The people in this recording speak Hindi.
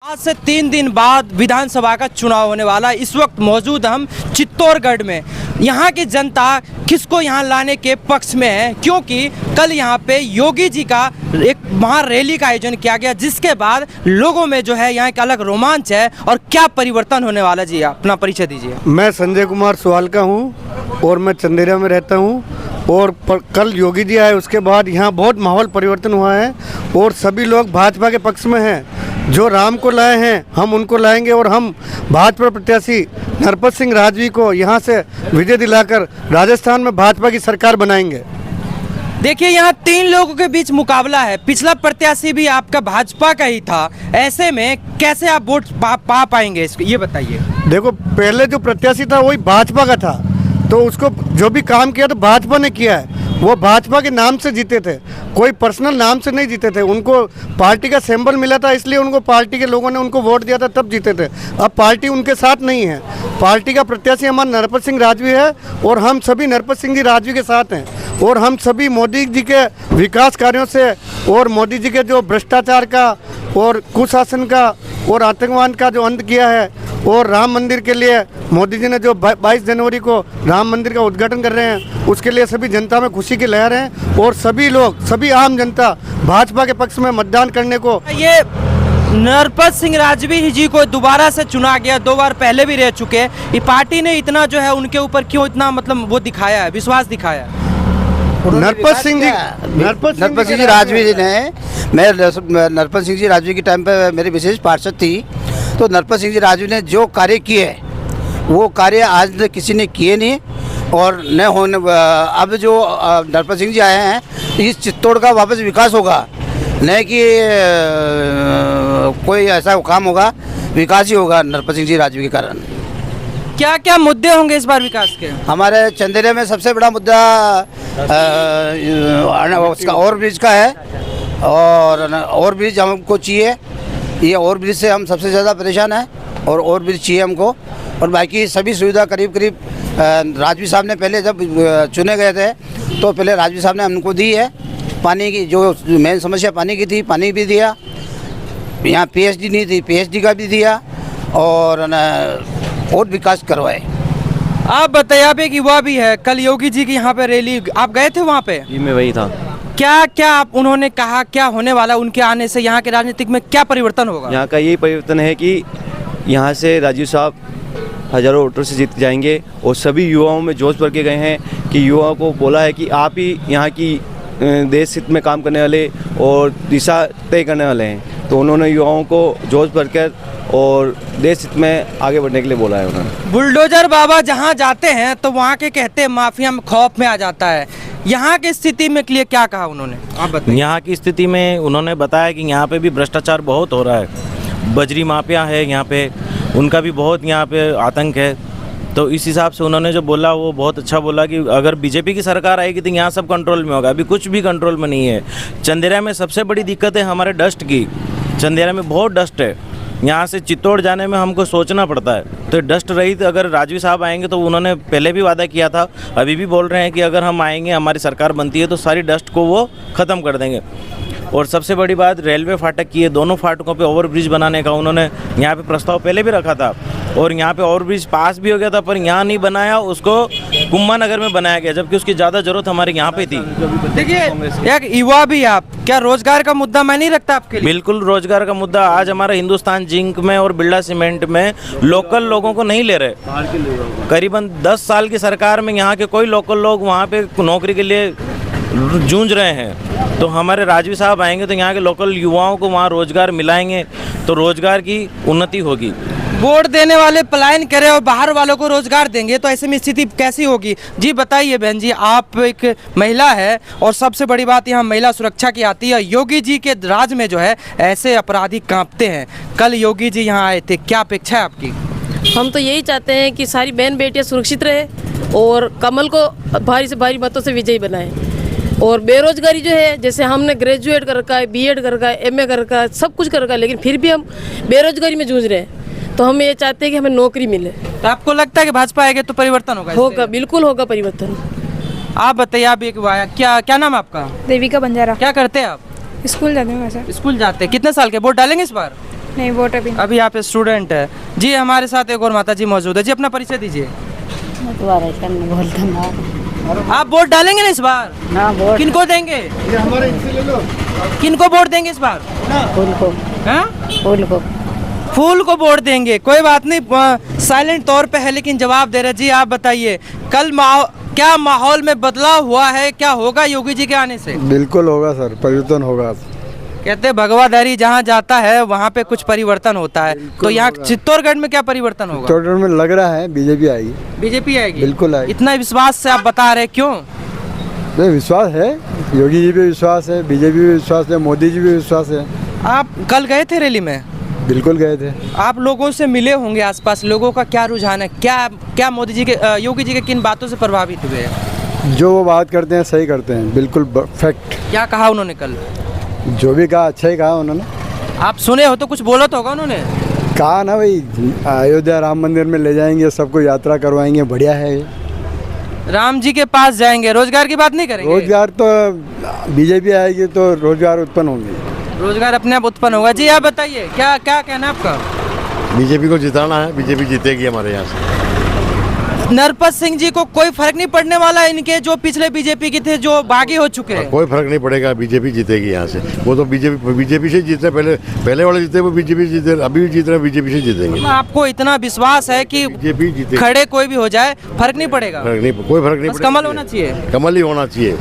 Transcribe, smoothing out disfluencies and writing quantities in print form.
आज से 3 दिन बाद विधानसभा का चुनाव होने वाला। इस वक्त मौजूद हम चित्तौड़गढ़ में। यहाँ की जनता किसको यहाँ लाने के पक्ष में है, क्योंकि कल यहाँ पे योगी जी का एक महारैली का आयोजन किया गया, जिसके बाद लोगों में जो है यहाँ एक अलग रोमांच है। और क्या परिवर्तन होने वाला, जी अपना परिचय दीजिए। मैं संजय कुमार सुवालका हूँ और मैं चंदेरिया में रहता हूँ। और कल योगी जी आए उसके बाद यहाँ बहुत माहौल परिवर्तन हुआ है और सभी लोग भाजपा के पक्ष में हैं। जो राम को लाए हैं हम उनको लाएंगे और हम भाजपा प्रत्याशी नरपत सिंह राजवी को यहाँ से विजय दिलाकर राजस्थान में भाजपा की सरकार बनाएंगे। देखिए, यहाँ 3 लोगों के बीच मुकाबला है। पिछला प्रत्याशी भी आपका भाजपा का ही था, ऐसे में कैसे आप वोट पा पाएंगे, इसको ये बताइए। देखो, पहले जो प्रत्याशी था वही भाजपा का था, तो उसको जो भी काम किया तो भाजपा ने किया है। वो भाजपा के नाम से जीते थे, कोई पर्सनल नाम से नहीं जीते थे। उनको पार्टी का सिंबल मिला था, इसलिए उनको पार्टी के लोगों ने उनको वोट दिया था, तब जीते थे। अब पार्टी उनके साथ नहीं है। पार्टी का प्रत्याशी हमारा नरपत सिंह राजवी है और हम सभी नरपत सिंह जी राजवी के साथ हैं। और हम सभी मोदी जी के विकास कार्यों से और मोदी जी के जो भ्रष्टाचार का और कुशासन का और आतंकवाद का जो अंत किया है, और राम मंदिर के लिए मोदी जी ने जो 22 जनवरी को राम मंदिर का उद्घाटन कर रहे हैं, उसके लिए सभी जनता में खुशी की लहर है। और सभी लोग, सभी आम जनता भाजपा के पक्ष में मतदान करने को। ये नरपत सिंह राजवी जी को दोबारा से चुना गया, 2 बार पहले भी रह चुके। ये पार्टी ने इतना जो है उनके ऊपर क्यों इतना मतलब वो दिखाया है, विश्वास दिखाया है? नरपत सिंह जी राजवी जी ने, मैं नरपत सिंह जी राजवी के टाइम पे मेरी विशेष पार्षद थी, तो नरपत सिंह जी राजवी ने जो कार्य किए वो कार्य आज तक किसी ने किए नहीं और न होने। अब जो नरपत सिंह जी आए हैं, इस चित्तौड़ का वापस विकास होगा, न कि कोई ऐसा काम होगा, विकास ही होगा नरपत सिंह जी राजवी के कारण। क्या क्या मुद्दे होंगे इस बार विकास के? हमारे चंदेरिया में सबसे बड़ा मुद्दा उसका ओवर ब्रिज का है, और ओवर ब्रिज हमको चाहिए। ये ओवर ब्रिज से हम सबसे ज़्यादा परेशान हैं और ओवर ब्रिज चाहिए हमको। और बाकी सभी सुविधा करीब राजवी साहब ने पहले जब चुने गए थे तो पहले राजवी साहब ने हमको दी है। पानी की जो मेन समस्या पानी की थी, पानी भी दिया। यहाँ पीएचडी नहीं थी, पीएचडी का भी दिया और विकास करवाए। आप बताइए, आप एक युवा भी है, कल योगी जी की यहाँ पे रैली आप गए थे वहाँ पे? जी मैं वही था। क्या क्या आप उन्होंने कहा, क्या होने वाला उनके आने से, यहाँ के राजनीतिक में क्या परिवर्तन होगा? यहाँ का यही परिवर्तन है कि यहाँ से राजीव साहब हजारों वोटों से जीत जाएंगे और सभी युवाओं में जोश भर के गए हैं कि युवाओं को बोला है कि आप ही यहाँ की देश हित में काम करने वाले और दिशा तय करने वाले हैं। तो उन्होंने युवाओं को जोश भरकर और देश हित में आगे बढ़ने के लिए बोला है उन्होंने। बुलडोजर बाबा जहाँ जाते हैं तो वहाँ के कहते हैं माफिया में खौफ में आ जाता है। यहाँ की स्थिति में के लिए क्या कहा उन्होंने, आप बताइए। यहाँ की स्थिति में उन्होंने बताया कि यहाँ पे भी भ्रष्टाचार बहुत हो रहा है, बजरी माफिया है यहाँ पे, उनका भी बहुत यहाँ पे आतंक है। तो इस हिसाब से उन्होंने जो बोला वो बहुत अच्छा बोला कि अगर बीजेपी की सरकार आएगी तो यहाँ सब कंट्रोल में होगा। अभी कुछ भी कंट्रोल में नहीं है। चंदेरिया में सबसे बड़ी दिक्कत है हमारे डस्ट की। चंदेरिया में बहुत डस्ट है, यहाँ से चित्तौड़ जाने में हमको सोचना पड़ता है। तो डस्ट रहित अगर राजवी साहब आएंगे, तो उन्होंने पहले भी वादा किया था, अभी भी बोल रहे हैं कि अगर हम आएंगे, हमारी सरकार बनती है तो सारी डस्ट को वो ख़त्म कर देंगे। और सबसे बड़ी बात रेलवे फाटक की है, दोनों फाटकों पे ओवरब्रिज बनाने का उन्होंने यहाँ पे प्रस्ताव पहले भी रखा था और यहाँ पे ओवरब्रिज पास भी हो गया था, पर यहाँ नहीं बनाया, उसको कुम्मा नगर में बनाया गया, जबकि उसकी ज़्यादा जरूरत हमारे यहाँ पे थी। देखिए, एक युवा भी आप, क्या रोजगार का मुद्दा मैं नहीं रखता आपके लिए? बिल्कुल रोजगार का मुद्दा। आज हमारा हिंदुस्तान जिंक में और बिरला सीमेंट में लोकल लोगों को नहीं ले रहे। करीबन 10 साल की सरकार में यहाँ के कोई लोकल लोग वहाँ पे नौकरी के लिए जूझ रहे हैं। तो हमारे राजवी साहब आएंगे तो यहाँ के लोकल युवाओं को वहाँ रोजगार मिलाएंगे, तो रोजगार की उन्नति होगी। वोट देने वाले पलायन करें और बाहर वालों को रोजगार देंगे तो ऐसे में स्थिति कैसी होगी? जी बताइए बहन जी, आप एक महिला है और सबसे बड़ी बात यहाँ महिला सुरक्षा की आती है। योगी जी के राज में जो है ऐसे अपराधी कांपते हैं। कल योगी जी यहाँ आए थे, क्या अपेक्षा है आपकी? हम तो यही चाहते हैं कि सारी बहन बेटियाँ सुरक्षित रहे और कमल को भारी से भारी मतों से विजयी बनाएं। और बेरोजगारी जो है, जैसे हमने ग्रेजुएट कर रखा है, बीएड कर रखा है, एमए कर रखा है, सब कुछ कर रखा है, लेकिन फिर भी हम बेरोजगारी में जूझ रहे हैं। तो हम ये चाहते हैं कि हमें नौकरी मिले। तो आपको लगता है कि भाजपा आएगी तो परिवर्तन होगा? होगा, बिल्कुल होगा परिवर्तन। आप बताइए, आप एक क्या नाम है आपका? देविका बंजारा। क्या करते हैं आप? स्कूल जाते हैं वैसे। स्कूल जाते हैं। कितने साल के? वोट डालेंगे इस बार? नहीं वोट अभी आप स्टूडेंट है जी। हमारे साथ एक और माता जी मौजूद है जी, अपना परिचय दीजिए। आप वोट डालेंगे ना इस बार? किनको देंगे? किनको वोट देंगे इस बार? फूल को वोट देंगे। कोई बात नहीं, साइलेंट तौर पे है लेकिन जवाब दे रहे जी। आप बताइए, कल क्या माहौल में बदलाव हुआ है? क्या होगा योगी जी के आने से? बिल्कुल होगा सर, परिवर्तन होगा। कहते भगवाधारी जहाँ जाता है वहाँ पे कुछ परिवर्तन होता है, तो यहाँ चित्तौड़गढ़ में क्या परिवर्तन होगा? चित्तौड़गढ़ में लग रहा है बीजेपी आएगी। बीजेपी आएगी? बिल्कुल आएगी। इतना विश्वास से आप बता रहे, क्यों? विश्वास है, योगी जी पे विश्वास है, बीजेपी पे विश्वास है, मोदी जी पे विश्वास है। आप कल गए थे रैली में? बिल्कुल गए थे। आप लोगों से मिले होंगे, आसपास लोगों का क्या रुझान है? क्या मोदी जी के योगी जी के किन बातों से प्रभावित हुए हैं? जो वो बात करते हैं सही करते हैं, बिल्कुल फैक्ट। क्या कहा उन्होंने कल? जो भी कहा अच्छा ही कहा उन्होंने। आप सुने हो तो कुछ बोला तो होगा उन्होंने? कहा ना भाई, अयोध्या राम मंदिर में ले जाएंगे, सबको यात्रा करवाएंगे, बढ़िया है ये। राम जी के पास जाएंगे, रोजगार की बात नहीं करेंगे? रोजगार तो बीजेपी आएगी तो रोजगार उत्पन्न होंगे, रोजगार अपने आप उत्पन्न होगा जी। आप बताइए, क्या कहना है आपका? बीजेपी को जिताना है, बीजेपी जीतेगी हमारे यहाँ से। नरपत सिंह जी को कोई फर्क नहीं पड़ने वाला है, इनके जो पिछले बीजेपी के थे जो बागी हो चुके हैं? कोई फर्क नहीं पड़ेगा, बीजेपी जीतेगी यहाँ से। वो तो बीजेपी से जीते, पहले वाले जीते वो बीजेपी जीते, अभी भी जीत रहे, बीजेपी से जीतेंगे। आपको इतना विश्वास है कि बीजेपी जीते, खड़े कोई भी हो जाए फर्क नहीं पड़ेगा? कोई फर्क नहीं पड़ेगा। कमल होना चाहिए, कमल ही होना चाहिए।